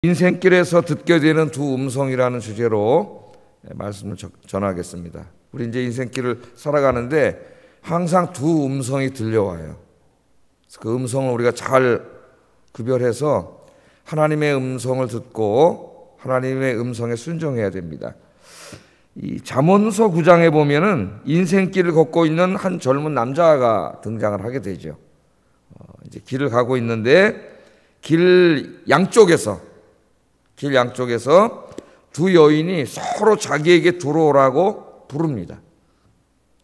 인생길에서 듣게 되는 두 음성이라는 주제로 말씀을 전하겠습니다. 우리 이제 인생길을 살아가는데 항상 두 음성이 들려와요. 그 음성을 우리가 잘 구별해서 하나님의 음성을 듣고 하나님의 음성에 순종해야 됩니다. 이 잠언서 9장에 보면은 인생길을 걷고 있는 한 젊은 남자가 등장을 하게 되죠. 이제 길을 가고 있는데 길 양쪽에서 두 여인이 서로 자기에게 들어오라고 부릅니다.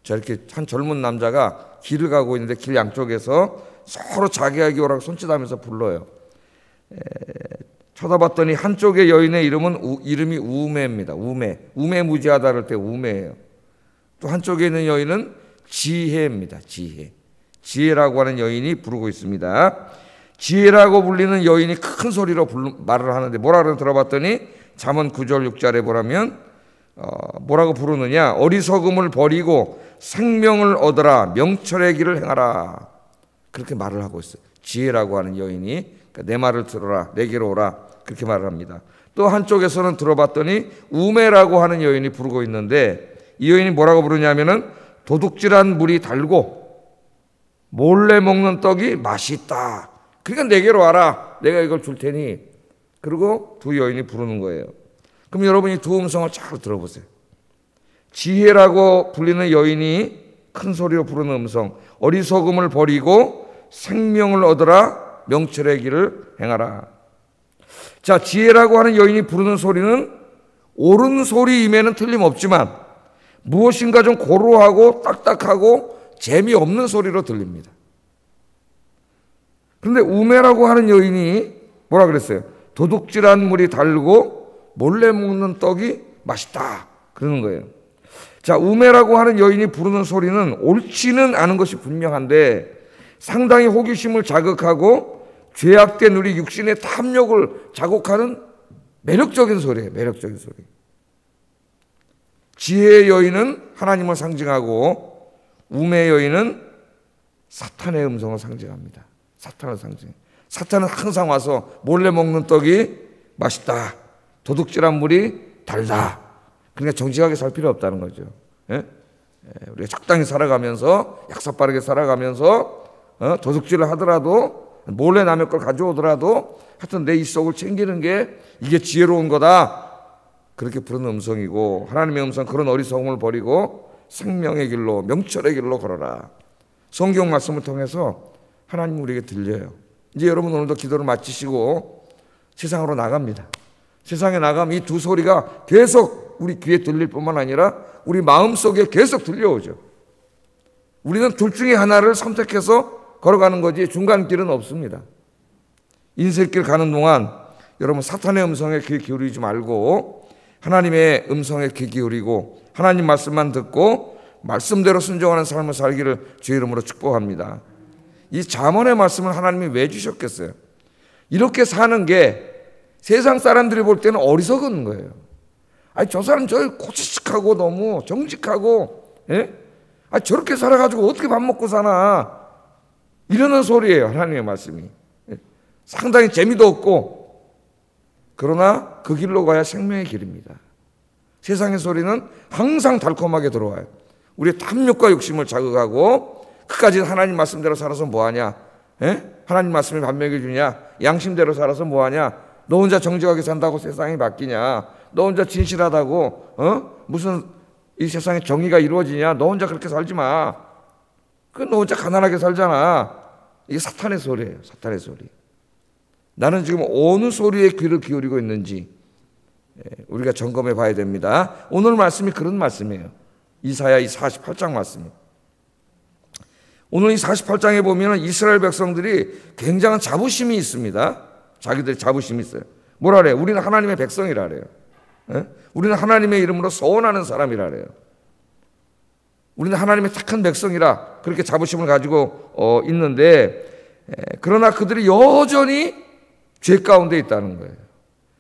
저렇게 한 젊은 남자가 길을 가고 있는데 길 양쪽에서 서로 자기에게 오라고 손짓하면서 불러요. 쳐다봤더니 한쪽의 여인의 이름이 우매입니다. 우매무지하다 할 때 우매예요. 또 한쪽에 있는 여인은 지혜입니다. 지혜라고 하는 여인이 부르고 있습니다. 지혜라고 불리는 여인이 큰 소리로 말을 하는데 뭐라고 들어봤더니 잠언 9절 6절에 보라면 뭐라고 부르느냐, 어리석음을 버리고 생명을 얻어라, 명철의 길을 행하라, 그렇게 말을 하고 있어요. 지혜라고 하는 여인이 내 말을 들어라, 내게로 오라, 그렇게 말을 합니다. 또 한쪽에서는 들어봤더니 우매라고 하는 여인이 부르고 있는데 이 여인이 뭐라고 부르냐면은 도둑질한 물이 달고 몰래 먹는 떡이 맛있다, 그러니까 내게로 와라, 내가 이걸 줄 테니. 그리고 두 여인이 부르는 거예요. 그럼 여러분이 두 음성을 잘 들어보세요. 지혜라고 불리는 여인이 큰 소리로 부르는 음성, 어리석음을 버리고 생명을 얻어라, 명철의 길을 행하라. 자, 지혜라고 하는 여인이 부르는 소리는 옳은 소리임에는 틀림없지만 무엇인가 좀 고루하고 딱딱하고 재미없는 소리로 들립니다. 그런데 우매라고 하는 여인이 뭐라 그랬어요? 도둑질한 물이 달고 몰래 먹는 떡이 맛있다, 그러는 거예요. 자, 우매라고 하는 여인이 부르는 소리는 옳지는 않은 것이 분명한데 상당히 호기심을 자극하고 죄악된 우리 육신의 탐욕을 자극하는 매력적인 소리예요. 매력적인 소리. 지혜의 여인은 하나님을 상징하고 우매의 여인은 사탄의 음성을 상징합니다. 사탄을 상징해. 사탄은 항상 와서 몰래 먹는 떡이 맛있다, 도둑질한 물이 달다, 그러니까 정직하게 살 필요 없다는 거죠. 우리가 적당히 살아가면서 약삭빠르게 살아가면서 도둑질을 하더라도 몰래 남의 걸 가져오더라도 하여튼 내 입속을 챙기는 게 이게 지혜로운 거다, 그렇게 부르는 음성이고, 하나님의 음성, 그런 어리석음을 버리고 생명의 길로, 명철의 길로 걸어라. 성경 말씀을 통해서 하나님 우리에게 들려요. 이제 여러분 오늘도 기도를 마치시고 세상으로 나갑니다. 세상에 나가면 이 두 소리가 계속 우리 귀에 들릴 뿐만 아니라 우리 마음속에 계속 들려오죠. 우리는 둘 중에 하나를 선택해서 걸어가는 거지 중간 길은 없습니다. 인생길 가는 동안 여러분 사탄의 음성에 귀 기울이지 말고 하나님의 음성에 귀 기울이고 하나님 말씀만 듣고 말씀대로 순종하는 삶을 살기를 주의 이름으로 축복합니다. 이 잠언의 말씀을 하나님이 왜 주셨겠어요? 이렇게 사는 게 세상 사람들이 볼 때는 어리석은 거예요. 아니, 저 사람 저 고지식하고 너무 정직하고, 저렇게 살아가지고 어떻게 밥 먹고 사나, 이러는 소리예요. 하나님의 말씀이 상당히 재미도 없고, 그러나 그 길로 가야 생명의 길입니다. 세상의 소리는 항상 달콤하게 들어와요. 우리의 탐욕과 욕심을 자극하고 끝까지 하나님 말씀대로 살아서 뭐하냐, 하나님 말씀이 밥 먹여주냐, 양심대로 살아서 뭐하냐, 너 혼자 정직하게 산다고 세상이 바뀌냐, 너 혼자 진실하다고 무슨 이 세상에 정의가 이루어지냐, 너 혼자 그렇게 살지 마, 너 혼자 가난하게 살잖아. 이게 사탄의 소리예요. 사탄의 소리. 나는 지금 어느 소리에 귀를 기울이고 있는지 우리가 점검해 봐야 됩니다. 오늘 말씀이 그런 말씀이에요. 이사야 이 48장 말씀이에요. 오늘 이 48장에 보면 이스라엘 백성들이 굉장한 자부심이 있습니다. 자기들이 자부심이 있어요. 뭐라 그래요? 우리는 하나님의 백성이라 그래요. 우리는 하나님의 이름으로 서원하는 사람이라 그래요. 우리는 하나님의 착한 백성이라 그렇게 자부심을 가지고 있는데, 그러나 그들이 여전히 죄 가운데 있다는 거예요.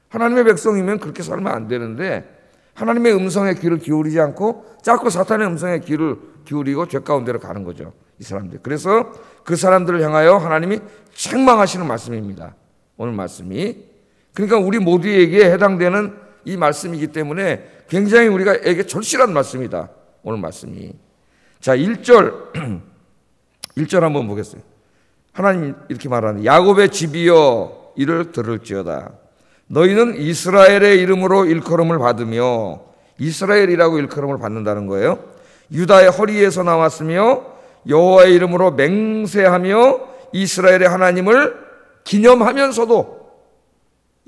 하나님의 백성이면 그렇게 살면 안 되는데 하나님의 음성에 귀를 기울이지 않고 자꾸 사탄의 음성에 귀를 기울이고 죄 가운데로 가는 거죠, 이 사람들. 그래서 그 사람들을 향하여 하나님이 책망하시는 말씀입니다. 오늘 말씀이 그러니까 우리 모두에게 해당되는 이 말씀이기 때문에 굉장히 우리가에게 절실한 말씀이다. 오늘 말씀이. 자, 1절 1절 한번 보겠어요. 하나님 이렇게 말하는 야곱의 집이여 이를 들을지어다. 너희는 이스라엘의 이름으로 일컬음을 받으며 이스라엘이라고 일컬음을 받는다는 거예요. 유다의 허리에서 나왔으며 여호와의 이름으로 맹세하며 이스라엘의 하나님을 기념하면서도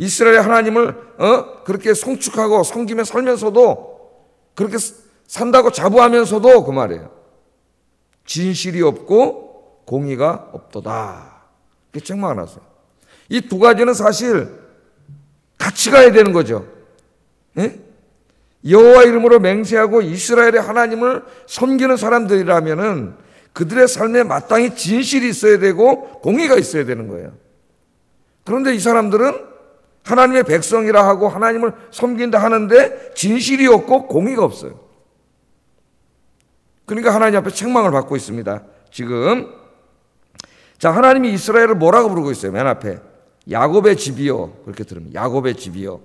이스라엘의 하나님을 그렇게 송축하고 섬기며 살면서도 그렇게 산다고 자부하면서도 그 말이에요. 진실이 없고 공의가 없도다. 이렇게 책망을 하세요. 이 두 가지는 사실 같이 가야 되는 거죠. 예? 여호와 이름으로 맹세하고 이스라엘의 하나님을 섬기는 사람들이라면은 그들의 삶에 마땅히 진실이 있어야 되고 공의가 있어야 되는 거예요. 그런데 이 사람들은 하나님의 백성이라 하고 하나님을 섬긴다 하는데 진실이 없고 공의가 없어요. 그러니까 하나님 앞에 책망을 받고 있습니다. 지금 자, 하나님이 이스라엘을 뭐라고 부르고 있어요? 맨 앞에 야곱의 집이요 그렇게 들읍니다. 야곱의 집이요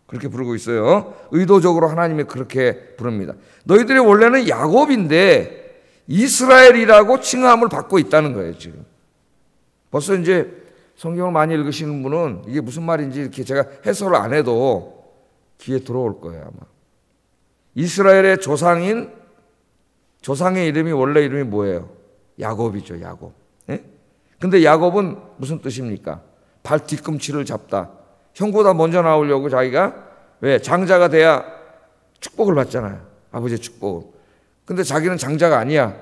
그렇게 부르고 있어요. 의도적으로 하나님이 그렇게 부릅니다. 너희들이 원래는 야곱인데 이스라엘이라고 칭함을 받고 있다는 거예요. 지금 벌써 이제 성경을 많이 읽으시는 분은 이게 무슨 말인지 이렇게 제가 해설을 안 해도 귀에 들어올 거예요. 아마 이스라엘의 조상의 이름이 원래 이름이 뭐예요? 야곱이죠. 야곱. 예? 근데 야곱은 무슨 뜻입니까? 발 뒤꿈치를 잡다. 형보다 먼저 나오려고 자기가 왜? 장자가 돼야 축복을 받잖아요. 아버지의 축복을. 근데 자기는 장자가 아니야.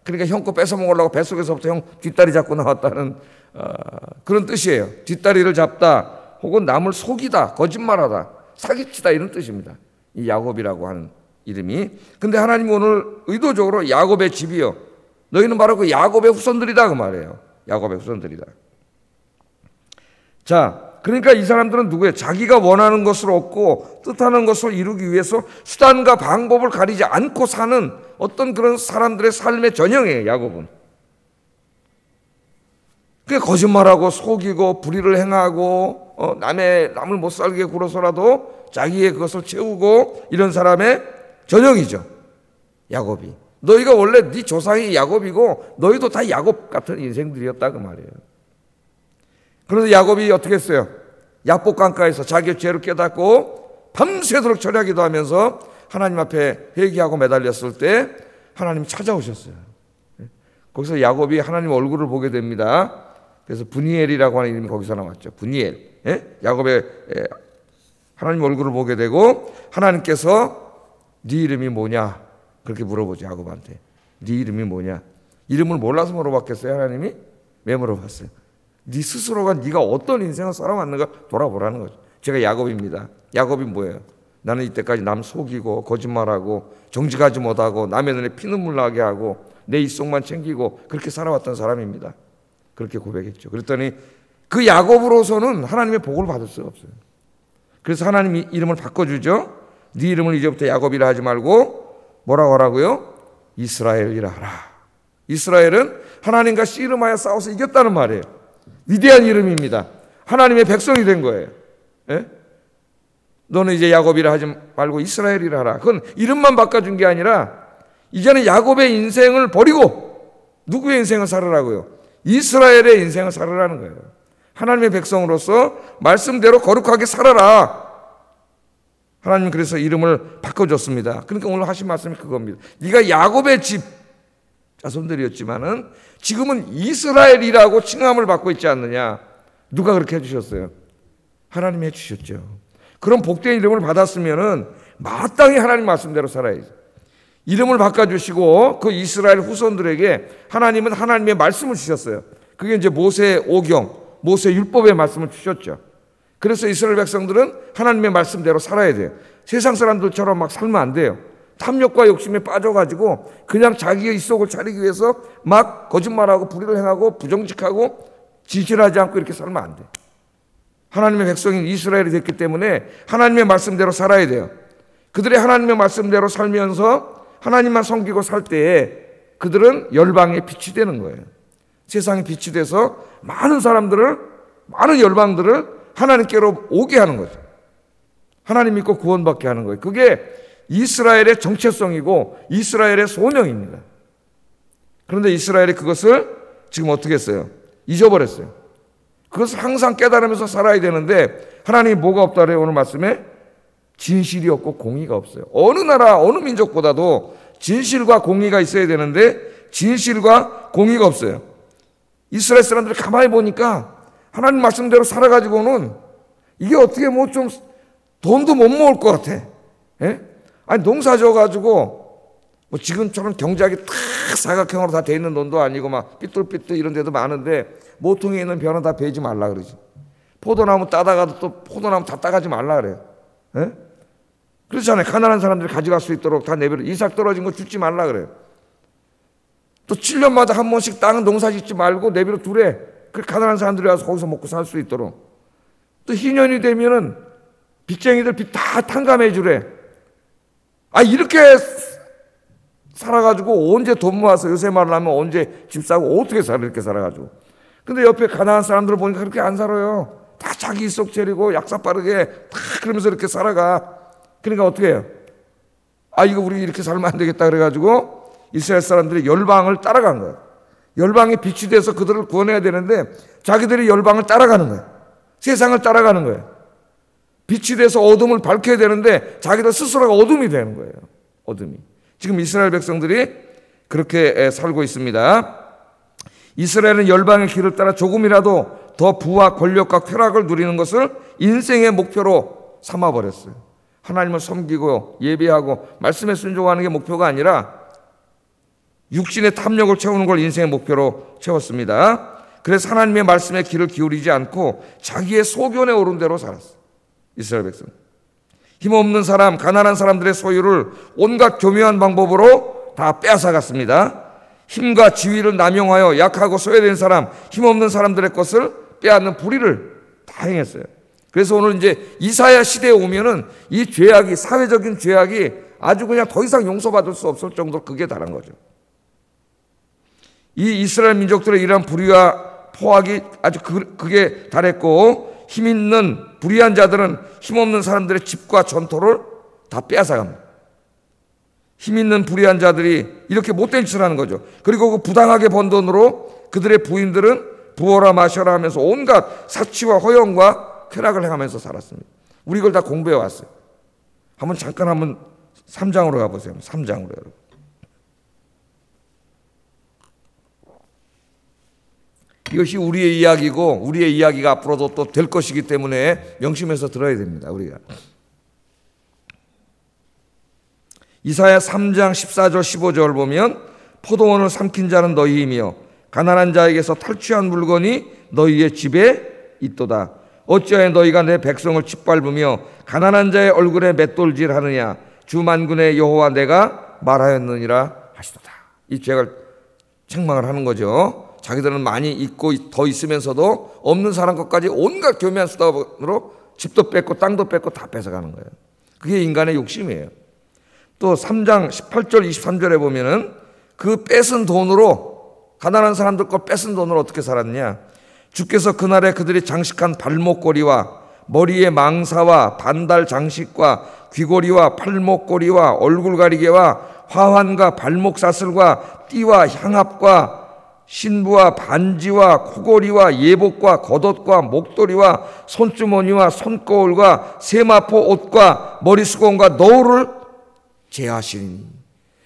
그러니까 형 거 뺏어 먹으려고 뱃속에서부터 형 뒷다리 잡고 나왔다는 그런 뜻이에요. 뒷다리를 잡다 혹은 남을 속이다, 거짓말하다, 사기치다 이런 뜻입니다. 이 야곱이라고 하는 이름이. 근데 하나님이 오늘 의도적으로 야곱의 집이요 너희는 바로 그 야곱의 후손들이다 그 말이에요. 야곱의 후손들이다. 자, 그러니까 이 사람들은 누구예요? 자기가 원하는 것을 얻고 뜻하는 것을 이루기 위해서 수단과 방법을 가리지 않고 사는 어떤 그런 사람들의 삶의 전형이에요. 야곱은. 그게 거짓말하고 속이고 불의를 행하고 남을 못 살게 굴어서라도 자기의 그것을 채우고 이런 사람의 전형이죠. 야곱이. 너희가 원래 네 조상이 야곱이고 너희도 다 야곱 같은 인생들이었다 그 말이에요. 그런데 야곱이 어떻게 했어요? 야복 강가에서 자기의 죄를 깨닫고 밤새도록 절하기도 하면서 하나님 앞에 회개하고 매달렸을 때 하나님이 찾아오셨어요. 거기서 야곱이 하나님 얼굴을 보게 됩니다. 그래서 분이엘이라고 하는 이름이 거기서 나왔죠. 분이엘. 야곱의 하나님 얼굴을 보게 되고 하나님께서 네 이름이 뭐냐? 그렇게 물어보죠. 야곱한테. 네 이름이 뭐냐? 이름을 몰라서 물어봤겠어요? 하나님이? 왜 물어봤어요? 네 스스로가 네가 어떤 인생을 살아왔는가 돌아보라는 거죠. 제가 야곱입니다. 야곱이 뭐예요? 나는 이때까지 남 속이고 거짓말하고 정직하지 못하고 남의 눈에 피눈물 나게 하고 내 입속만 챙기고 그렇게 살아왔던 사람입니다. 그렇게 고백했죠. 그랬더니 그 야곱으로서는 하나님의 복을 받을 수가 없어요. 그래서 하나님이 이름을 바꿔주죠. 네 이름을 이제부터 야곱이라 하지 말고 뭐라고 하라고요? 이스라엘이라 하라. 이스라엘은 하나님과 씨름하여 싸워서 이겼다는 말이에요. 위대한 이름입니다. 하나님의 백성이 된 거예요. 예? 너는 이제 야곱이라 하지 말고 이스라엘이라 하라. 그건 이름만 바꿔준 게 아니라 이제는 야곱의 인생을 버리고 누구의 인생을 살으라고요? 이스라엘의 인생을 살으라는 거예요. 하나님의 백성으로서 말씀대로 거룩하게 살아라. 하나님 그래서 이름을 바꿔줬습니다. 그러니까 오늘 하신 말씀이 그겁니다. 네가 야곱의 집 자손들이었지만은 지금은 이스라엘이라고 칭함을 받고 있지 않느냐. 누가 그렇게 해주셨어요? 하나님이 해주셨죠. 그런 복된 이름을 받았으면은 마땅히 하나님 말씀대로 살아야죠. 이름을 바꿔주시고 그 이스라엘 후손들에게 하나님은 하나님의 말씀을 주셨어요. 그게 이제 모세 오경, 모세 율법의 말씀을 주셨죠. 그래서 이스라엘 백성들은 하나님의 말씀대로 살아야 돼요. 세상 사람들처럼 막 살면 안 돼요. 탐욕과 욕심에 빠져가지고 그냥 자기의 입속을 차리기 위해서 막 거짓말하고 불의를 행하고 부정직하고 진실하지 않고 이렇게 살면 안 돼요. 하나님의 백성인 이스라엘이 됐기 때문에 하나님의 말씀대로 살아야 돼요. 그들이 하나님의 말씀대로 살면서 하나님만 섬기고 살 때에 그들은 열방의 빛이 되는 거예요. 세상의 빛이 돼서 많은 사람들을, 많은 열방들을 하나님께로 오게 하는 거죠. 하나님 믿고 구원받게 하는 거예요. 그게 이스라엘의 정체성이고 이스라엘의 소명입니다. 그런데 이스라엘이 그것을 지금 어떻게 했어요? 잊어버렸어요. 그것을 항상 깨달으면서 살아야 되는데 하나님이 뭐가 없다 그래요? 오늘 말씀에 진실이 없고 공의가 없어요. 어느 나라 어느 민족보다도 진실과 공의가 있어야 되는데 진실과 공의가 없어요. 이스라엘 사람들이 가만히 보니까 하나님 말씀대로 살아가지고는 이게 어떻게 뭐 좀 돈도 못 모을 것 같아. 예? 아니 농사 져가지고 뭐 지금처럼 경작이 탁 사각형으로 다 돼 있는 돈도 아니고 막 삐뚤삐뚤 이런 데도 많은데 모퉁이에 있는 벼는 다 베지 말라 그러지. 포도나무 따다가도 또 포도나무 다 따가지 말라 그래요. 예? 그렇잖아요. 가난한 사람들이 가져갈 수 있도록 다 내버려. 이삭 떨어진 거 줍지 말라 그래요. 또 7년마다 한 번씩 땅은 농사 짓지 말고 내버려 두래. 그 가난한 사람들이 와서 거기서 먹고 살 수 있도록. 또 희년이 되면은 빚쟁이들 빚 다 탕감해 주래. 아 이렇게 살아가지고 언제 돈 모아서 요새 말을 하면 언제 집 사고 어떻게 살아 이렇게 살아가지고. 근데 옆에 가난한 사람들을 보니까 그렇게 안 살아요. 다 자기 속 차리고 약사 빠르게 다 그러면서 이렇게 살아가. 그러니까 어떻게 해요? 아 이거 우리 이렇게 살면 안 되겠다 그래가지고 이스라엘 사람들이 열방을 따라간 거예요. 열방이 빛이 돼서 그들을 구원해야 되는데 자기들이 열방을 따라가는 거예요. 세상을 따라가는 거예요. 빛이 돼서 어둠을 밝혀야 되는데 자기들 스스로가 어둠이 되는 거예요. 어둠이. 지금 이스라엘 백성들이 그렇게 살고 있습니다. 이스라엘은 열방의 길을 따라 조금이라도 더 부와 권력과 쾌락을 누리는 것을 인생의 목표로 삼아버렸어요. 하나님을 섬기고 예배하고 말씀에 순종하는 게 목표가 아니라 육신의 탐욕을 채우는 걸 인생의 목표로 채웠습니다. 그래서 하나님의 말씀에 귀를 기울이지 않고 자기의 소견에 오른 대로 살았어요. 이스라엘 백성. 힘없는 사람, 가난한 사람들의 소유를 온갖 교묘한 방법으로 다 빼앗아갔습니다. 힘과 지위를 남용하여 약하고 소외된 사람, 힘없는 사람들의 것을 빼앗는 불의를 다 행했어요. 그래서 오늘 이제 이사야 시대에 오면은 이 죄악이, 사회적인 죄악이 아주 그냥 더 이상 용서받을 수 없을 정도로 극에 달한 거죠. 이 이스라엘 민족들의 이러한 불의와 포악이 아주 극에 달했고 힘 있는 불의한 자들은 힘없는 사람들의 집과 전토를 다 빼앗아갑니다. 힘 있는 불의한 자들이 이렇게 못된 짓을 하는 거죠. 그리고 그 부당하게 번 돈으로 그들의 부인들은 부어라 마셔라 하면서 온갖 사치와 허영과 쾌락을 행하면서 살았습니다. 우리 이걸 다 공부해 왔어요. 잠깐 3장으로 가보세요. 3장으로 여러분. 이것이 우리의 이야기고 우리의 이야기가 앞으로도 또 될 것이기 때문에 명심해서 들어야 됩니다. 우리가 이사야 3장 14절 15절 보면 포도원을 삼킨 자는 너희이며 가난한 자에게서 탈취한 물건이 너희의 집에 있도다. 어찌하여 너희가 내 백성을 짓밟으며 가난한 자의 얼굴에 맷돌질하느냐. 주 만군의 여호와 내가 말하였느니라 하시도다. 이 죄를 책망을 하는 거죠. 자기들은 많이 있고 더 있으면서도 없는 사람 것까지 온갖 교묘한 수단으로 집도 뺏고 땅도 뺏고 다 뺏어가는 거예요. 그게 인간의 욕심이에요. 또 3장 18절 23절에 보면은 그 뺏은 돈으로 가난한 사람들 거 뺏은 돈으로 어떻게 살았냐. 주께서 그날에 그들이 장식한 발목걸이와 머리에 망사와 반달 장식과 귀걸이와 팔목걸이와 얼굴 가리개와 화환과 발목 사슬과 띠와 향합과 신부와 반지와 코걸이와 예복과 겉옷과 목도리와 손주머니와 손거울과 세마포 옷과 머리수건과 너울을 제하시니.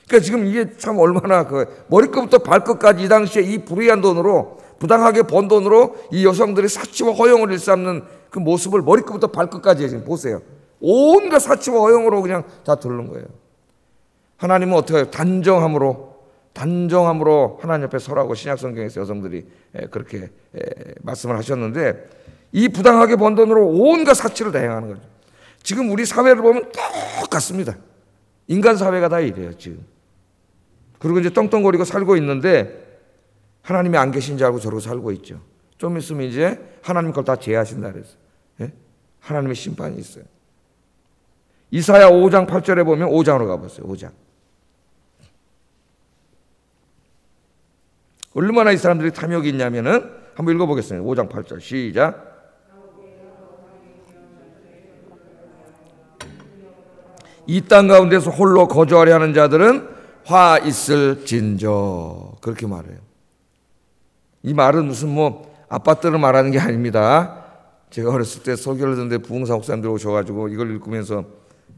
그러니까 지금 이게 참 얼마나 머리끝부터 발끝까지 이 당시에 이 불의한 돈으로 부당하게 번 돈으로 이 여성들이 사치와 허영을 일삼는 그 모습을 머리끝부터 발끝까지 지금 보세요. 온갖 사치와 허영으로 그냥 다 들는 거예요. 하나님은 어떻게 해요? 단정함으로 하나님 앞에 서라고 신약성경에서 여성들이 그렇게 말씀을 하셨는데 이 부당하게 번 돈으로 온갖 사치를 다 행하는 거죠. 지금 우리 사회를 보면 똑같습니다. 인간 사회가 다 이래요 지금. 그리고 이제 떵떵거리고 살고 있는데 하나님이 안 계신 줄 알고 저러고 살고 있죠. 좀 있으면 이제 하나님 그걸 다 제하신다 그랬어요. 예? 하나님의 심판이 있어요. 이사야 5장 8절에 보면 5장으로 가보세요. 5장. 얼마나 이 사람들이 탐욕이 있냐면은 한번 읽어보겠습니다. 5장 8절 시작. 이 땅 가운데서 홀로 거주하려 하는 자들은 화 있을진저. 그렇게 말해요. 이 말은 무슨 뭐 아파트를 말하는 게 아닙니다. 제가 어렸을 때 설교를 듣는데 부흥사 목사님들 오셔가지고 이걸 읽으면서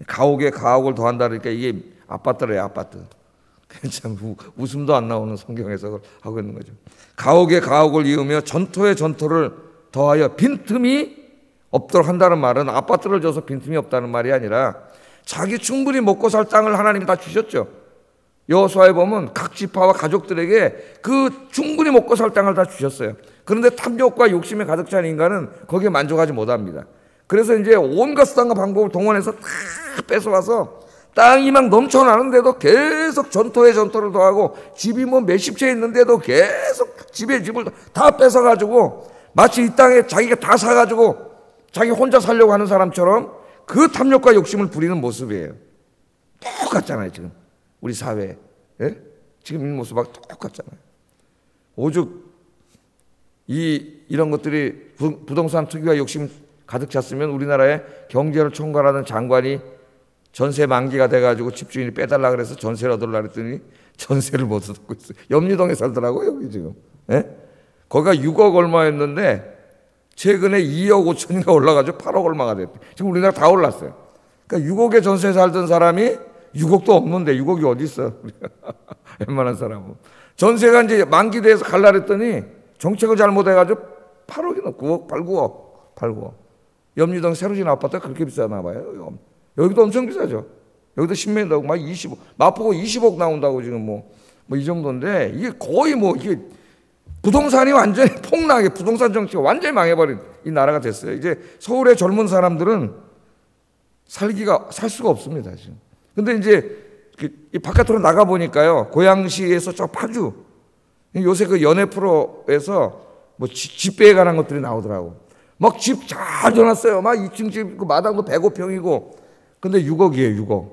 가옥에 가옥을 더한다 그러니까 이게 아파트래요, 아파트. 참 웃음도 안 나오는 성경 해석을 하고 있는 거죠. 가옥에 가옥을 이으며 전토에 전토를 더하여 빈틈이 없도록 한다는 말은 아파트를 줘서 빈틈이 없다는 말이 아니라 자기 충분히 먹고 살 땅을 하나님이 다 주셨죠. 여호수아에 보면 각 지파와 가족들에게 그 충분히 먹고 살 땅을 다 주셨어요. 그런데 탐욕과 욕심에 가득 찬 인간은 거기에 만족하지 못합니다. 그래서 이제 온갖 수단과 방법을 동원해서 다 뺏어와서 땅이 막 넘쳐나는데도 계속 전토에 전토를 더하고 집이 뭐 몇십 채 있는데도 계속 집에 집을 다 뺏어가지고 마치 이 땅에 자기가 다 사가지고 자기 혼자 살려고 하는 사람처럼 그 탐욕과 욕심을 부리는 모습이에요. 똑같잖아요, 지금. 우리 사회에. 예? 지금 이 모습하고 똑같잖아요. 오죽 이런 것들이 부동산 투기와 욕심 가득 찼으면 우리나라에 경제를 총괄하는 장관이 전세 만기가 돼가지고 집주인이 빼달라 그래서 전세를 얻으려고 했더니 전세를 못 얻고 있어요. 염리동에 살더라고요, 여기 지금. 예? 거기가 6억 얼마였는데 최근에 2억 5천인가 올라가지고 8억 얼마가 됐대. 지금 우리나라 다 올랐어요. 그러니까 6억에 전세에 살던 사람이 6억도 없는데 6억이 어디 있어? 웬만한 사람은. 전세가 이제 만기돼서 갈라 그랬더니 정책을 잘못해가지고 8억이나 9억, 8, 9억. 염리동 새로 지은 아파트가 그렇게 비싸나 봐요. 여기도 엄청 비싸죠. 여기도 10만 나오고 막 20억, 마포구 20억 나온다고 지금 뭐 이 정도인데 이게 거의 뭐 이게 부동산이 완전히 폭락해. 부동산 정치가 완전히 망해버린 이 나라가 됐어요. 이제 서울의 젊은 사람들은 살 수가 없습니다, 지금. 근데 이제 이 바깥으로 나가 보니까요, 고양시에서 저 파주, 요새 그 연애 프로에서 뭐 집배에 관한 것들이 나오더라고. 막 집 잘 줘놨어요. 막 2층 집, 그 마당도 105평이고. 근데 6억이에요, 6억.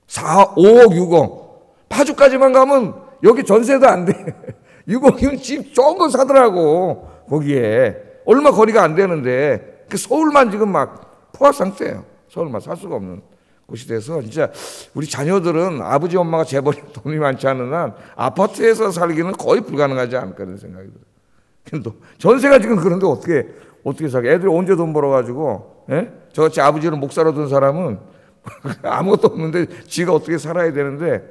5억, 6억. 파주까지만 가면 여기 전세도 안 돼. 6억이면 집 좋은 거 사더라고. 거기에. 얼마 거리가 안 되는데. 서울만 지금 막 포화 상태예요. 서울만 살 수가 없는 곳이 돼서 진짜 우리 자녀들은 아버지 엄마가 재벌이 돈이 많지 않은 한 아파트에서 살기는 거의 불가능하지 않을까 그런 생각이 들어요. 근데 전세가 지금 그런데 어떻게 살게? 애들이 언제 돈 벌어가지고, 예? 저같이 아버지를 목사로 둔 사람은 아무것도 없는데 지가 어떻게 살아야 되는데,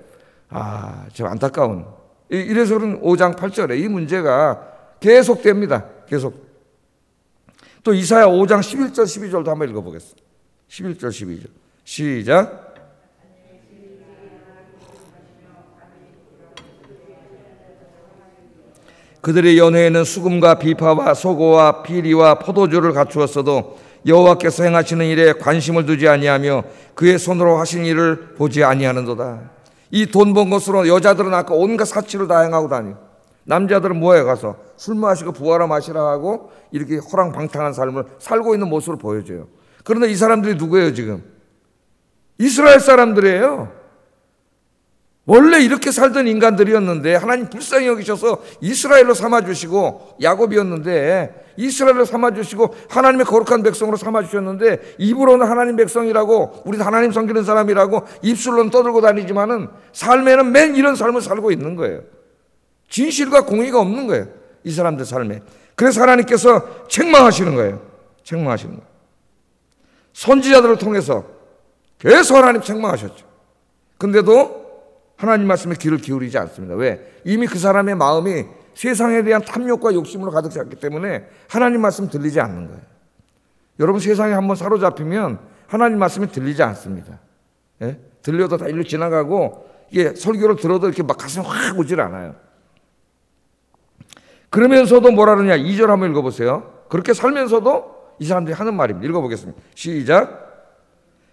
참 안타까운. 이래서는 5장 8절에 이 문제가 계속됩니다. 계속. 또 이사야 5장 11절, 12절도 한번 읽어보겠습니다. 11절, 12절. 시작. 그들의 연회에는 수금과 비파와 소고와 피리와 포도주를 갖추었어도 여호와께서 행하시는 일에 관심을 두지 아니하며 그의 손으로 하신 일을 보지 아니하는도다. 이 돈 번 것으로 여자들은 아까 온갖 사치를 다 행하고 다니고 남자들은 뭐해 가서 술 마시고 부하라 마시라 하고 이렇게 호랑방탕한 삶을 살고 있는 모습을 보여줘요. 그런데 이 사람들이 누구예요 지금? 이스라엘 사람들이에요. 원래 이렇게 살던 인간들이었는데 하나님 불쌍히 여기셔서 이스라엘로 삼아주시고 야곱이었는데 이스라엘로 삼아주시고 하나님의 거룩한 백성으로 삼아주셨는데 입으로는 하나님 백성이라고 우리 하나님 섬기는 사람이라고 입술로는 떠들고 다니지만은 삶에는 맨 이런 삶을 살고 있는 거예요. 진실과 공의가 없는 거예요. 이 사람들 삶에. 그래서 하나님께서 책망하시는 거예요. 책망하시는 거예요. 선지자들을 통해서 계속 하나님 책망하셨죠. 근데도 하나님 말씀에 귀를 기울이지 않습니다. 왜? 이미 그 사람의 마음이 세상에 대한 탐욕과 욕심으로 가득 찼기 때문에 하나님 말씀 들리지 않는 거예요. 여러분 세상에 한번 사로잡히면 하나님 말씀이 들리지 않습니다. 예? 들려도 다 일로 지나가고 이게 설교를 들어도 이렇게 막 가슴이 확 오질 않아요. 그러면서도 뭐라 그러냐? 2절 한번 읽어보세요. 그렇게 살면서도 이 사람들이 하는 말입니다. 읽어보겠습니다. 시작.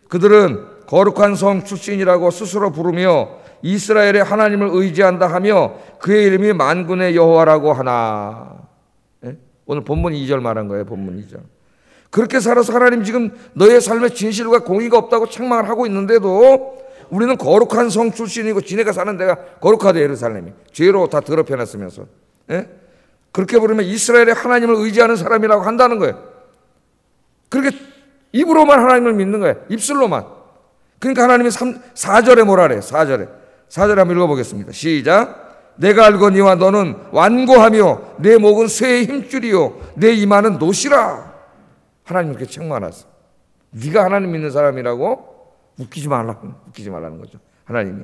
그들은 거룩한 성 출신이라고 스스로 부르며 이스라엘의 하나님을 의지한다 하며 그의 이름이 만군의 여호와라고 하나. 예? 오늘 본문 2절 말한 거예요. 본문 2절. 그렇게 살아서 하나님 지금 너의 삶에 진실과 공의가 없다고 책망을 하고 있는데도 우리는 거룩한 성 출신이고 지네가 사는 데가 거룩하대 예루살렘이. 죄로 다 더럽혀놨으면서. 예? 그렇게 부르면 이스라엘의 하나님을 의지하는 사람이라고 한다는 거예요. 그렇게 입으로만 하나님을 믿는 거예요. 입술로만. 그러니까 하나님이 4절에 뭐라 그래요? 4절에 한번 읽어보겠습니다. 시작. 내가 알거니와 너는 완고하며 내 목은 쇠의 힘줄이요 내 이마는 노시라. 하나님 이렇게 책망하셨어. 네가 하나님 믿는 사람이라고? 웃기지 말라는 거죠. 하나님이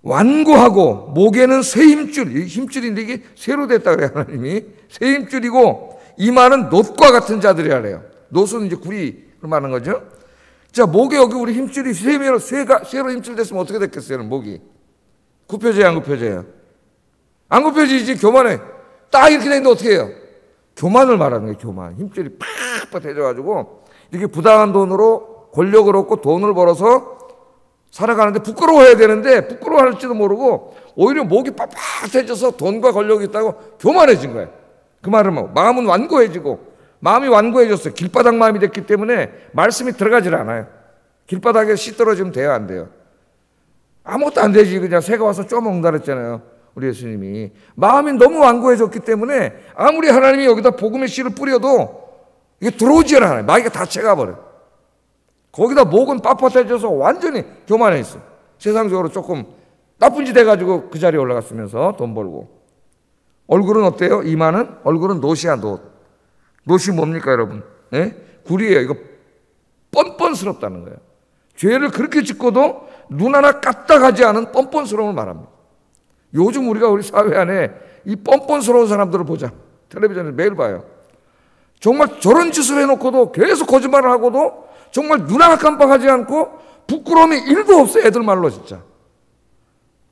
완고하고 목에는 쇠 힘줄, 힘줄인데 이게 쇠로 됐다 그래요. 하나님이 쇠 힘줄이고 이마는 놋과 같은 자들이라 그래요. 놋은 이제 구리 말하는 거죠. 자, 목에 여기 우리 힘줄이 쇠로 힘줄됐으면 어떻게 됐겠어요? 목이 굽혀져요, 안 굽혀져요? 안 굽혀지지. 교만해. 딱 이렇게 되는데 어떻게 해요? 교만을 말하는 거예요. 교만. 힘줄이 팍팍 대져가지고 이렇게 부당한 돈으로 권력을 얻고 돈을 벌어서 살아가는데 부끄러워해야 되는데 부끄러워할지도 모르고 오히려 목이 빳빳해져서 돈과 권력이 있다고 교만해진 거예요. 그 말은 뭐 마음은 완고해지고, 마음이 완고해졌어요. 길바닥 마음이 됐기 때문에 말씀이 들어가질 않아요. 길바닥에 씨 떨어지면 돼요, 안 돼요? 아무것도 안 되지. 그냥 새가 와서 쪼먹는다 그랬잖아요, 우리 예수님이. 마음이 너무 완고해졌기 때문에 아무리 하나님이 여기다 복음의 씨를 뿌려도 이게 들어오지 않아요. 마귀가 다 채가버려요. 거기다 목은 빳빳해져서 완전히 교만해 있어. 세상적으로 조금 나쁜 짓 해가지고 그 자리에 올라갔으면서 돈 벌고. 얼굴은 어때요? 이마는? 얼굴은 놋이야, 놋. 놋이 뭡니까, 여러분? 네? 구리예요. 이거 뻔뻔스럽다는 거예요. 죄를 그렇게 짓고도 눈 하나 까딱하지 않은 뻔뻔스러움을 말합니다. 요즘 우리가 우리 사회 안에 이 뻔뻔스러운 사람들을 보자. 텔레비전에서 매일 봐요. 정말 저런 짓을 해놓고도 계속 거짓말을 하고도 정말 눈 하나 깜빡하지 않고 부끄러움이 1도 없어요. 애들 말로 진짜.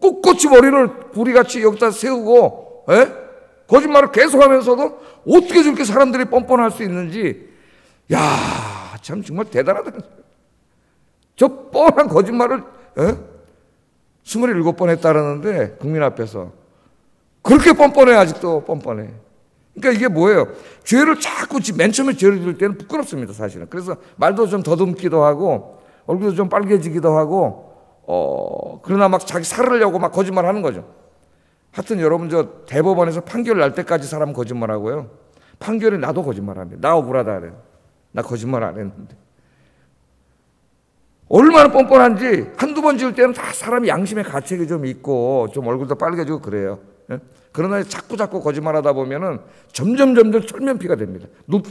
꿋꿋이 머리를 구리같이 여기다 세우고 거짓말을 계속하면서도 어떻게 저렇게 사람들이 뻔뻔할 수 있는지, 야, 참 정말 대단하다. 저 뻔한 거짓말을 27번 했다라는데 국민 앞에서 그렇게 뻔뻔해. 아직도 뻔뻔해. 그러니까 이게 뭐예요? 죄를 자꾸 맨 처음에 죄를 지을 때는 부끄럽습니다, 사실은. 그래서 말도 좀 더듬기도 하고 얼굴도 좀 빨개지기도 하고 그러나 막 자기 살으려고 막 거짓말하는 거죠. 하여튼 여러분, 저 대법원에서 판결 날 때까지 사람 거짓말하고요. 판결에 나도 거짓말합니다. 나 억울하다 그래요. 나 거짓말 안 했는데. 얼마나 뻔뻔한지 한두 번 지을 때는 다 사람이 양심의 가책이 좀 있고 좀 얼굴도 빨개지고 그래요. 그러나 자꾸 거짓말하다 보면은 점점 철면피가 됩니다. 놋이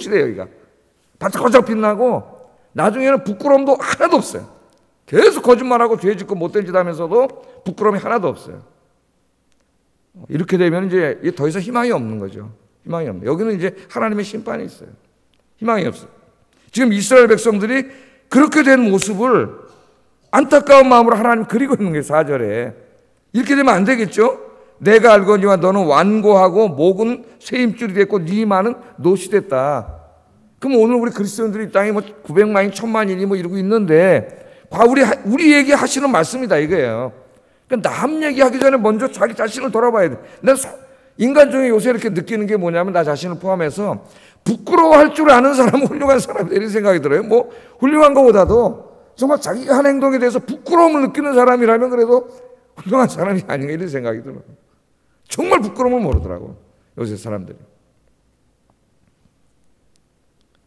돼요, 여기가. 바짝바짝 빛나고 나중에는 부끄러움도 하나도 없어요. 계속 거짓말하고 죄 짓고 못된 짓 하면서도 부끄러움이 하나도 없어요. 이렇게 되면 이제 더 이상 희망이 없는 거죠. 희망이 없는. 여기는 이제 하나님의 심판이 있어요. 희망이 없어요. 지금 이스라엘 백성들이 그렇게 된 모습을 안타까운 마음으로 하나님 그리고 있는 거예요. 4절에. 이렇게 되면 안 되겠죠? 내가 알거니와 너는 완고하고 목은 쇠임줄이 됐고 네 이마는 놋이 됐다. 그럼 오늘 우리 그리스도인들이 이 땅에 뭐 900만인 1000만인이 뭐 이러고 있는데 우리 얘기 하시는 말씀이다 이거예요. 그러니까 남 얘기하기 전에 먼저 자기 자신을 돌아봐야 돼. 난 인간 중에 요새 이렇게 느끼는 게 뭐냐면 나 자신을 포함해서 부끄러워할 줄 아는 사람은 훌륭한 사람이다 이런 생각이 들어요. 뭐 훌륭한 것보다도 정말 자기가 한 행동에 대해서 부끄러움을 느끼는 사람이라면 그래도 훌륭한 사람이 아닌가 이런 생각이 들어요. 정말 부끄러움을 모르더라고 요새 사람들이.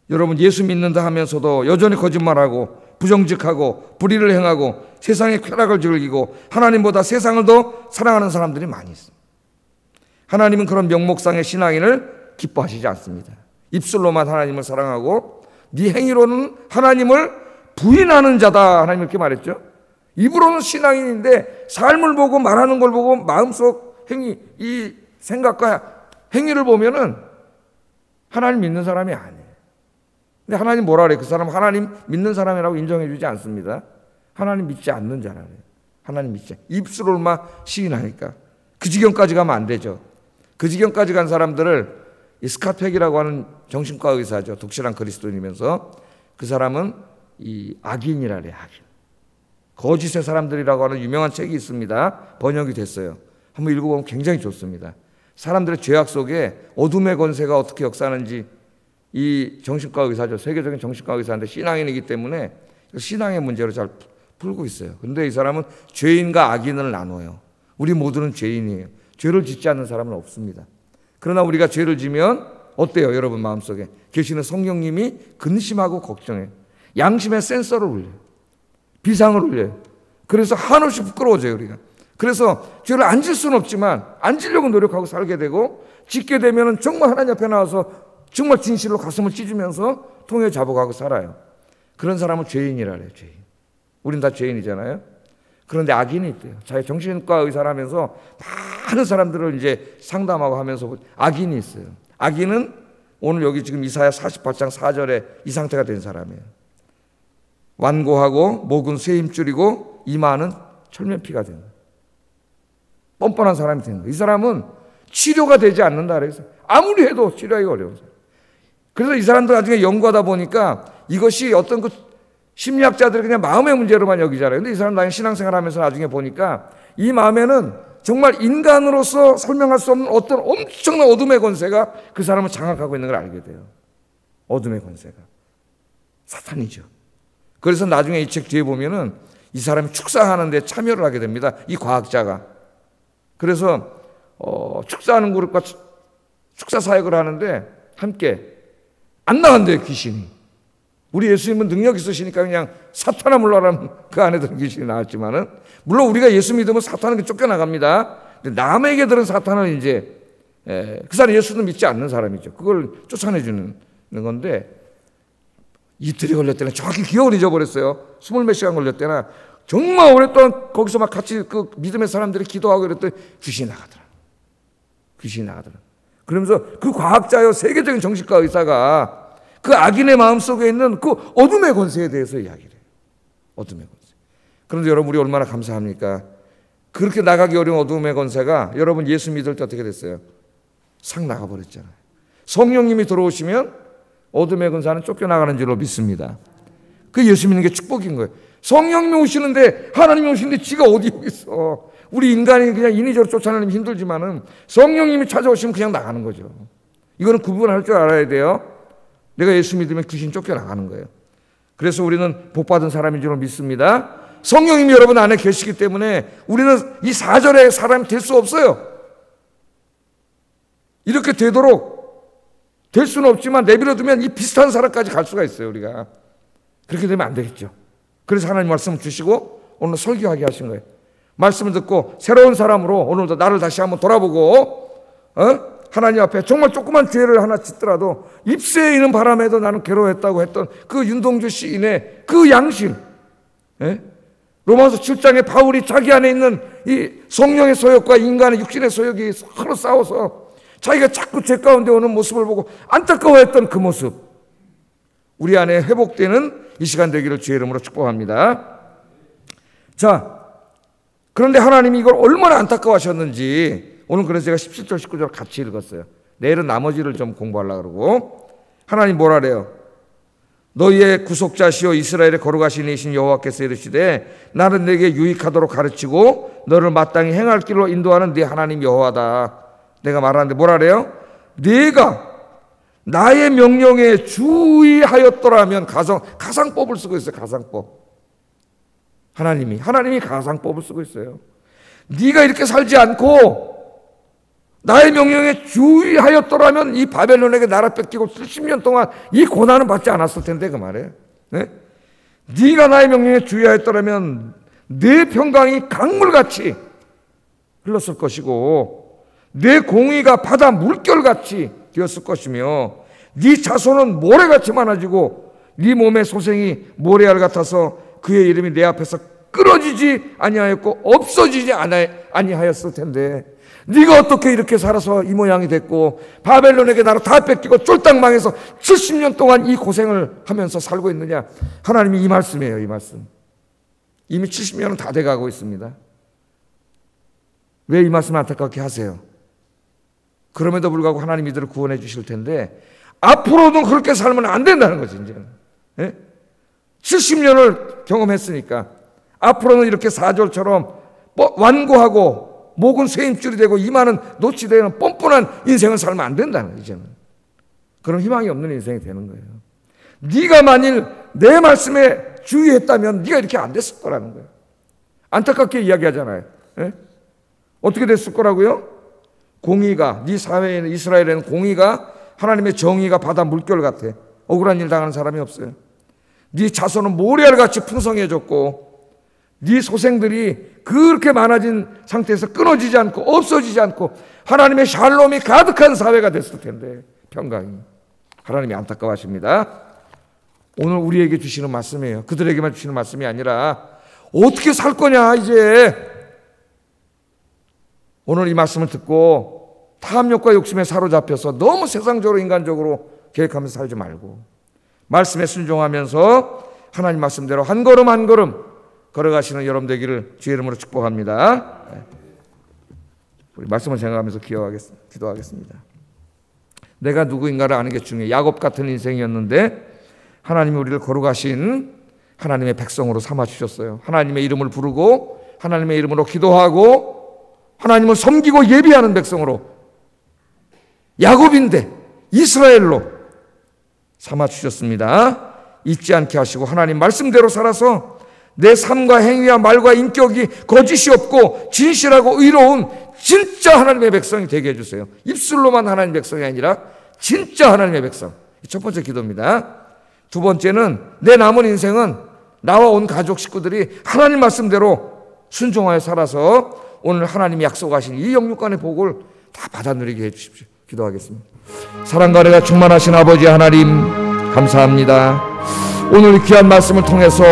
여러분, 예수 믿는다 하면서도 여전히 거짓말하고 부정직하고 불의를 행하고 세상의 쾌락을 즐기고 하나님보다 세상을 더 사랑하는 사람들이 많이 있습니다. 하나님은 그런 명목상의 신앙인을 기뻐하시지 않습니다. 입술로만 하나님을 사랑하고 네 행위로는 하나님을 부인하는 자다. 하나님 이렇게 말했죠. 입으로는 신앙인인데 삶을 보고 말하는 걸 보고 마음속 행위, 이 생각과 행위를 보면은 하나님 믿는 사람이 아니에요. 근데 하나님 뭐라 그래요? 그 사람 하나님 믿는 사람이라고 인정해 주지 않습니다. 하나님 믿지 않는 자라네요. 하나님 믿지 않는. 입술로만 시인하니까. 그 지경까지 가면 안 되죠. 그 지경까지 간 사람들을 이 스카팩이라고 하는 정신과 의사죠. 독실한 그리스도인이면서 그 사람은 이 악인이라 그래요. 악인. 거짓의 사람들이라고 하는 유명한 책이 있습니다. 번역이 됐어요. 한번 읽어보면 굉장히 좋습니다. 사람들의 죄악 속에 어둠의 권세가 어떻게 역사하는지. 이 정신과 의사죠. 세계적인 정신과 의사인데 신앙인이기 때문에 신앙의 문제로 잘 풀고 있어요. 그런데 이 사람은 죄인과 악인을 나눠요. 우리 모두는 죄인이에요. 죄를 짓지 않는 사람은 없습니다. 그러나 우리가 죄를 지면 어때요? 여러분 마음속에 계시는 성령님이 근심하고 걱정해요. 양심의 센서를 울려요. 비상을 올려요. 그래서 한없이 부끄러워져요, 우리가. 그래서 죄를 안 질 수는 없지만 안 지려고 노력하고 살게 되고, 짓게 되면 정말 하나님 앞에 나와서 정말 진실로 가슴을 찢으면서 통에 잡아가고 살아요. 그런 사람은 죄인이라 그래요, 죄인. 우린 다 죄인이잖아요. 그런데 악인이 있대요. 자기 정신과 의사라면서 많은 사람들을 이제 상담하고 하면서 악인이 있어요. 악인은 오늘 여기 지금 이사야 48장 4절에 이 상태가 된 사람이에요. 완고하고 목은 쇠임 줄이고 이마는 철면피가 된 거예요. 뻔뻔한 사람이 된 거예요. 이 사람은 치료가 되지 않는다 그래서 아무리 해도 치료하기가 어려워요. 그래서 이 사람들 나중에 연구하다 보니까 이것이 어떤 그 심리학자들이 그냥 마음의 문제로만 여기잖아요. 근데 이 사람 나중에 신앙생활 하면서 나중에 보니까 이 마음에는 정말 인간으로서 설명할 수 없는 어떤 엄청난 어둠의 권세가 그 사람을 장악하고 있는 걸 알게 돼요. 어둠의 권세가. 사탄이죠. 그래서 나중에 이 책 뒤에 보면은 이 사람이 축사하는 데 참여를 하게 됩니다. 이 과학자가. 그래서 축사하는 그룹과 축사 사역을 하는데 함께 안 나간대요, 귀신이. 우리 예수님은 능력 있으시니까 그냥 사탄아 물러라면 그 안에 들은 귀신이 나왔지만은, 물론 우리가 예수 믿으면 사탄은 쫓겨나갑니다. 근데 남에게 들은 사탄은 이제 그 사람 예수도 믿지 않는 사람이죠. 그걸 쫓아내주는 건데, 이틀이 걸렸대나 정확히 기억을 잊어버렸어요. 20몇 시간 걸렸대나 정말 오랫동안 거기서 막 같이 그 믿음의 사람들이 기도하고 이랬더니 귀신이 나가더라. 귀신이 나가더라. 그러면서 그 과학자요, 세계적인 정신과 의사가 그 악인의 마음속에 있는 그 어둠의 권세에 대해서 이야기를 해요. 어둠의 권세. 그런데 여러분, 우리 얼마나 감사합니까? 그렇게 나가기 어려운 어둠의 권세가 여러분 예수 믿을 때 어떻게 됐어요? 싹 나가버렸잖아요. 성령님이 들어오시면 어둠의 권세는 쫓겨나가는 줄로 믿습니다. 그 예수 믿는 게 축복인 거예요. 성령님이 오시는데, 하나님이 오시는데 지가 어디 여기 있어. 우리 인간이 그냥 인위적으로 쫓아내면 힘들지만은 성령님이 찾아오시면 그냥 나가는 거죠. 이거는 구분할 줄 알아야 돼요. 내가 예수 믿으면 귀신 쫓겨나가는 거예요. 그래서 우리는 복받은 사람인 줄 믿습니다. 성령님이 여러분 안에 계시기 때문에 우리는 이 4절의 사람이 될 수 없어요. 이렇게 되도록 될 수는 없지만 내버려두면 이 비슷한 사람까지 갈 수가 있어요, 우리가. 그렇게 되면 안 되겠죠. 그래서 하나님 말씀을 주시고 오늘 설교하게 하신 거예요. 말씀을 듣고 새로운 사람으로 오늘도 나를 다시 한번 돌아보고, 하나님 앞에 정말 조그만 죄를 하나 짓더라도 입새에 있는 바람에도 나는 괴로워했다고 했던 그 윤동주 시인의 그 양심, 로마서 7장에 바울이 자기 안에 있는 이 성령의 소욕과 인간의 육신의 소욕이 서로 싸워서 자기가 자꾸 죄 가운데 오는 모습을 보고 안타까워했던 그 모습, 우리 안에 회복되는 이 시간 되기를 주의 이름으로 축복합니다. 자, 그런데 하나님이 이걸 얼마나 안타까워하셨는지 오늘 그래서 제가 17절 19절 같이 읽었어요. 내일은 나머지를 좀 공부하려고 그러고, 하나님 뭐라 그래요? 너희의 구속자시오 이스라엘의 거룩하신 이신 여호와께서 이르시되 나는 내게 유익하도록 가르치고 너를 마땅히 행할 길로 인도하는 네 하나님 여호와다. 내가 말하는데 뭐라 그래요? 네가 나의 명령에 주의하였더라면, 가상법을 쓰고 있어요. 가상법. 하나님이 가상법을 쓰고 있어요. 네가 이렇게 살지 않고 나의 명령에 주의하였더라면 이 바벨론에게 나라 뺏기고 70년 동안 이 고난은 받지 않았을 텐데, 그 말이에요. 네? 네가 나의 명령에 주의하였더라면 내 평강이 강물같이 흘렀을 것이고 내 공의가 바다 물결같이 되었을 것이며 네 자손은 모래같이 많아지고 네 몸의 소생이 모래알 같아서 그의 이름이 내 앞에서 끊어지지 아니하였고 없어지지 아니하였을 텐데, 네가 어떻게 이렇게 살아서 이 모양이 됐고 바벨론에게 나라 다 뺏기고 쫄딱 망해서 70년 동안 이 고생을 하면서 살고 있느냐. 하나님이 이 말씀이에요. 이 말씀. 이미 70년은 다 돼가고 있습니다. 왜 이 말씀을 안타깝게 하세요? 그럼에도 불구하고 하나님이 이들을 구원해 주실 텐데 앞으로도 그렇게 살면 안 된다는 거지. 이제는 70년을 경험했으니까 앞으로는 이렇게 4절처럼 완고하고 목은 쇠임줄이 되고 이마는 노치 되는 뻔뻔한 인생을 살면 안 된다는 거예요. 이제는 그런 희망이 없는 인생이 되는 거예요. 네가 만일 내 말씀에 주의했다면 네가 이렇게 안 됐을 거라는 거예요. 안타깝게 이야기하잖아요. 어떻게 됐을 거라고요? 공의가, 네 사회에는, 이스라엘에는 공의가, 하나님의 정의가 바다 물결 같아. 억울한 일 당하는 사람이 없어요. 네 자손은 모래알같이 풍성해졌고 네 소생들이 그렇게 많아진 상태에서 끊어지지 않고 없어지지 않고 하나님의 샬롬이 가득한 사회가 됐을 텐데, 평강이. 하나님이 안타까워하십니다. 오늘 우리에게 주시는 말씀이에요. 그들에게만 주시는 말씀이 아니라 어떻게 살 거냐 이제. 오늘 이 말씀을 듣고 탐욕과 욕심에 사로잡혀서 너무 세상적으로 인간적으로 계획하면서 살지 말고 말씀에 순종하면서 하나님 말씀대로 한 걸음 한 걸음 걸어가시는 여러분 되기를 주의 이름으로 축복합니다. 우리 말씀을 생각하면서 기도하겠습니다. 내가 누구인가를 아는 게 중요해요. 야곱 같은 인생이었는데 하나님이 우리를 거룩하신 하나님의 백성으로 삼아주셨어요. 하나님의 이름을 부르고 하나님의 이름으로 기도하고 하나님을 섬기고 예비하는 백성으로, 야곱인데 이스라엘로 삼아주셨습니다. 잊지 않게 하시고 하나님 말씀대로 살아서 내 삶과 행위와 말과 인격이 거짓이 없고 진실하고 의로운 진짜 하나님의 백성이 되게 해주세요. 입술로만 하나님의 백성이 아니라 진짜 하나님의 백성. 첫 번째 기도입니다. 두 번째는 내 남은 인생은 나와 온 가족 식구들이 하나님 말씀대로 순종하여 살아서 오늘 하나님이 약속하신 이 영육간의 복을 다 받아 누리게 해주십시오. 기도하겠습니다. 사랑과 은혜가 충만하신 아버지 하나님 감사합니다. 오늘 귀한 말씀을 통해서